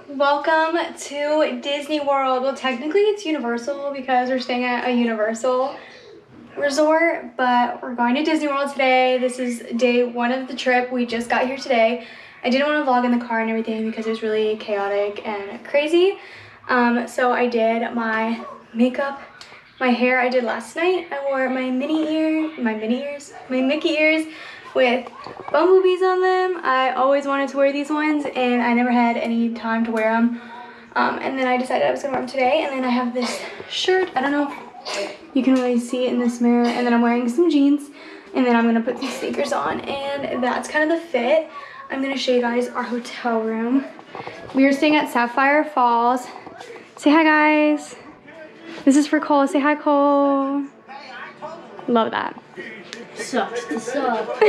Welcome to Disney World. Well, technically it's Universal because we're staying at a Universal resort, but we're going to Disney World today. This is day one of the trip. We just got here today. I didn't want to vlog in the car and everything because it was really chaotic and crazy. So I did my makeup, my hair I did last night. I wore my Mickey ears with bumblebees on them. I always wanted to wear these ones and I never had any time to wear them. And then I decided I was gonna wear them today. And then I have this shirt. I don't know if you can really see it in this mirror. And then I'm wearing some jeans. And then I'm gonna put these sneakers on. And that's kind of the fit. I'm gonna show you guys our hotel room. We are staying at Sapphire Falls. Say hi, guys. This is for Cole. Say hi, Cole. Love that. Sucks to suck.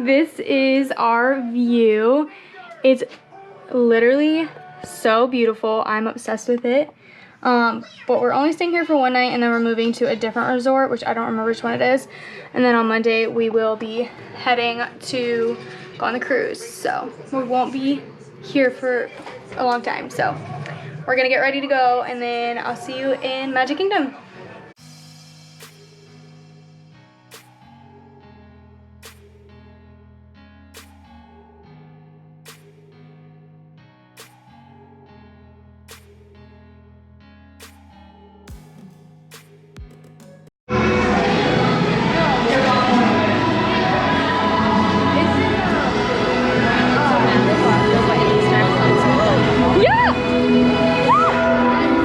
This is our view. It's literally so beautiful. I'm obsessed with it. But we're only staying here for one night and then we're moving to a different resort, which I don't remember which one it is. And then on Monday we will be heading to go on the cruise. So we won't be here for a long time. So we're gonna get ready to go and then I'll see you in Magic Kingdom.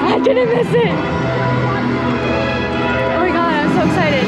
I didn't miss it. Oh my god, I'm so excited.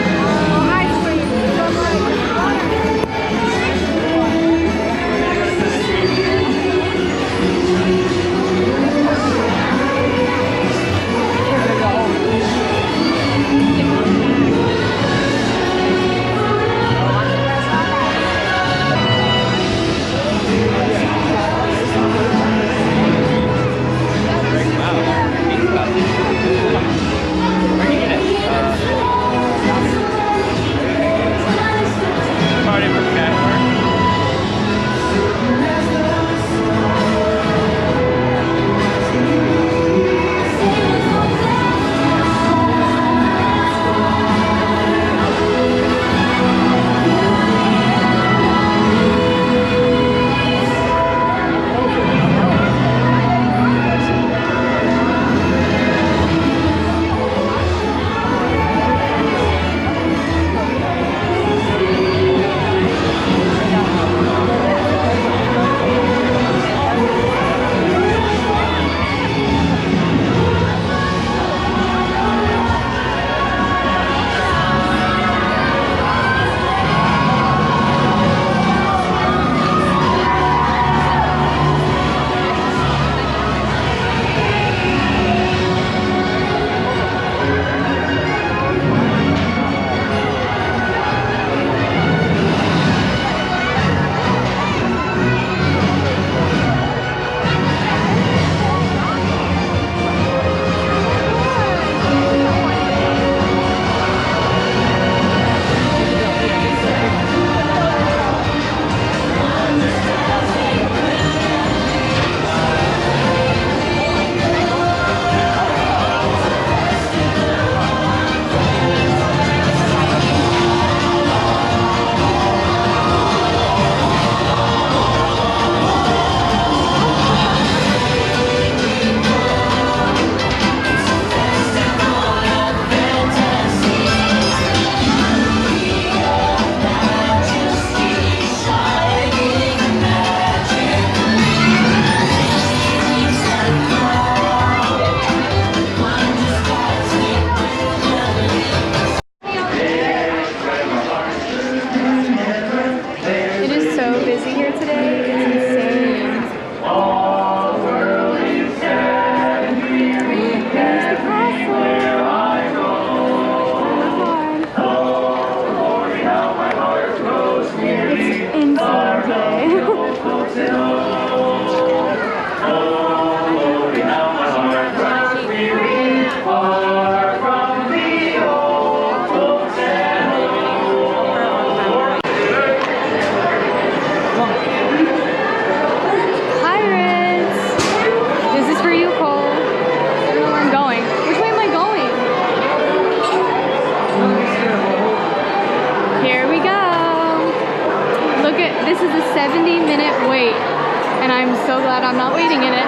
so glad I'm not waiting in it.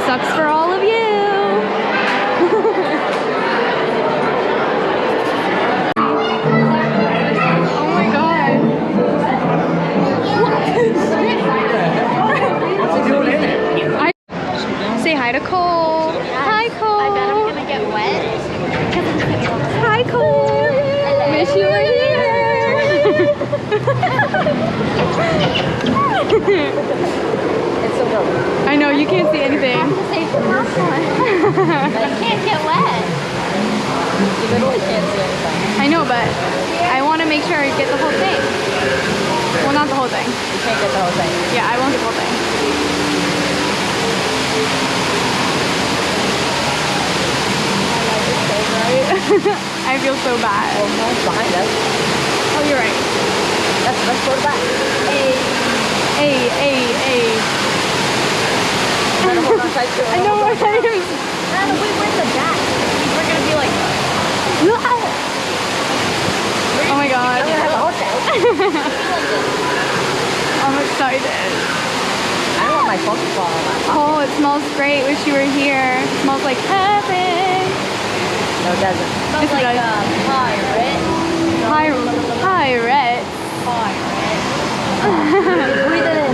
Sucks for all of you. Oh my god. Say hi to Cole. Hi Cole. I bet I'm gonna get wet. Hi Cole. Wish you were here. I know, you can't see anything. Save the last one. I can't get wet. You literally can't see anything. I know, but I want to make sure I get the whole thing. Well, not the whole thing. You can't get the whole thing. Yeah, I won't get the whole thing. I feel so bad. Well, no one's behind us. Oh, you're right. Let's go to back. Hey. Trying to hold on tight to it. I know, We're right? in the back. We're gonna be like, Oh my god. I'm gonna have a whole thing. I'm excited. I don't want my phone to fall on my pocket. Oh, it smells great. Wish you were here. It smells like heaven. No, it doesn't. Yes, it does. Pirate. Pirate. Breathe it in.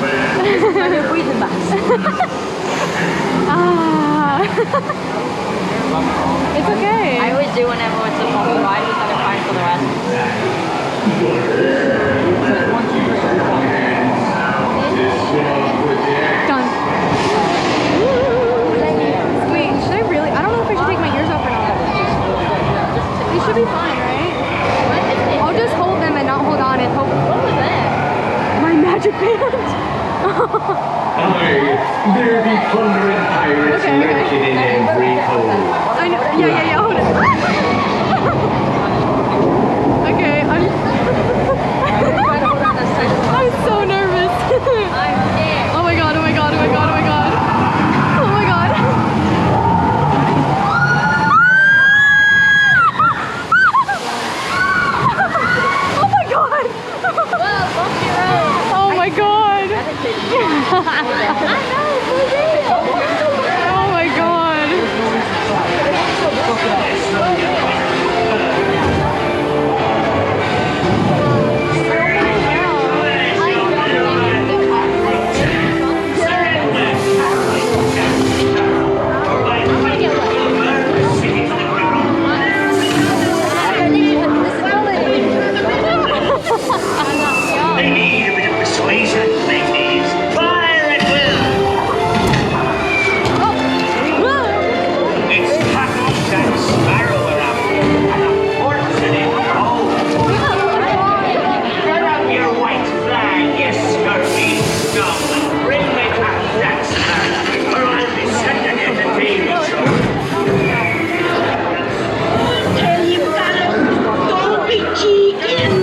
My new breathing mask. Ah. It's okay. I always do whenever it's a phone ride, just let it fine for the rest. Done. Wait, should I really? I don't know if I should take my ears off or not. They should be fine, right? I'll just hold them and not hold on and hope. What was that? My magic band. Aye, there be plundering pirates Okay. lurking in every hole. I know. Yeah. Hold it. Okay. I'm so nervous. I'm scared. Oh my god. Oh my god. Oh my god. They need a bit of persuasion, ladies. Fire at will. It's Puffy and Sparrow are after, and a fortune in gold. Throw up your white flag, you scurvy scum. Bring me back that sparrow, or I'll be sending it to David Shore. Tell you, fella, don't be cheeking.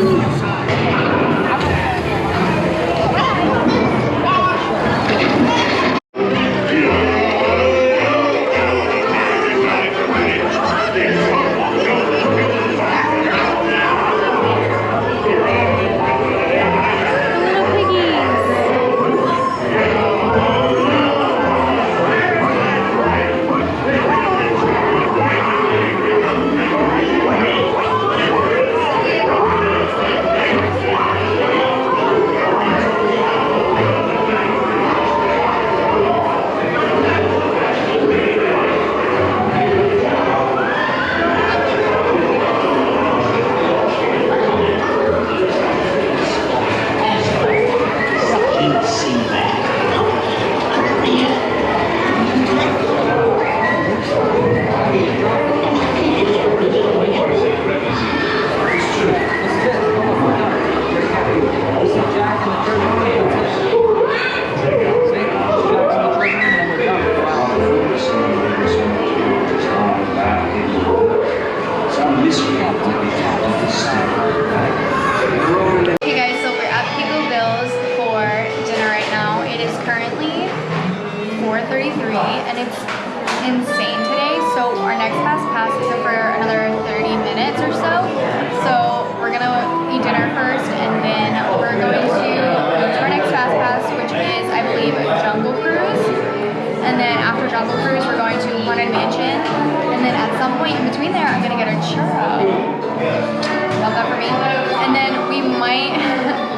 Hey guys, so we're at Pico Bill's for dinner right now. It is currently 4:33 and it's insane today. So our next pass isn't for another 30 minutes or so. So we're gonna eat dinner first and then we're going to go to our next fast pass, which is, I believe, a Jungle Cruise. Jungle Cruise, we're going to Haunted Mansion, and then at some point in between there, I'm gonna get a churro. Love that for me. And then we might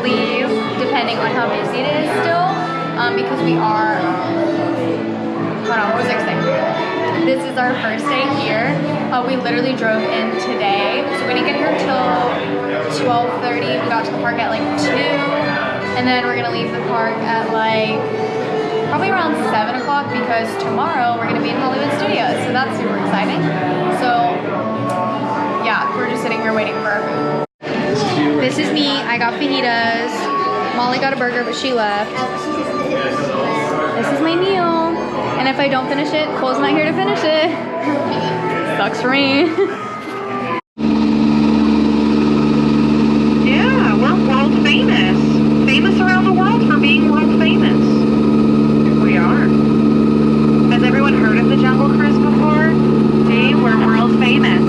leave, depending on how busy it is still, because we are, hold on, what was I saying? This is our first day here. We literally drove in today, so we didn't get here till 12:30. We got to the park at like 2, and then we're gonna leave the park at like probably around 7 o'clock because tomorrow we're gonna be in Hollywood Studios, so that's super exciting. So yeah, we're just sitting here waiting for our food. This is me. I got fajitas. Molly got a burger, but she left. This is my meal. And if I don't finish it, Cole's not here to finish it. Sucks for me. Yeah, we're world famous. Famous around the world for being world famous. We are. Has everyone heard of the Jungle Cruise before? See, we're world famous.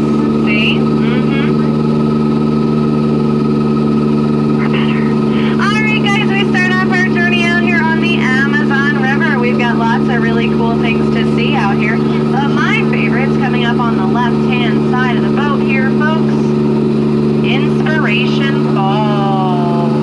See? Mm-hmm. We're better. Alright guys, we start off our journey out here on the Amazon River. We've got lots of really cool things to see out here. My favorite's coming up on the left-hand side of the boat here, folks. Inspiration Falls.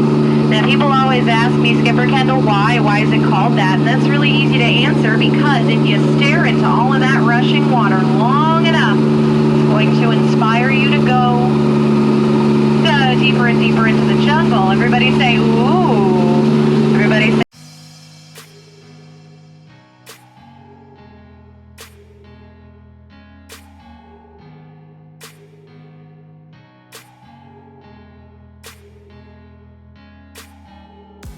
Now, people always ask me, Skipper Kendall, why? Why is it called that? And that's really easy to answer because if you stare into all of that rushing water long enough, it's going to inspire you to go deeper and deeper into the jungle. Everybody say, ooh. Everybody say,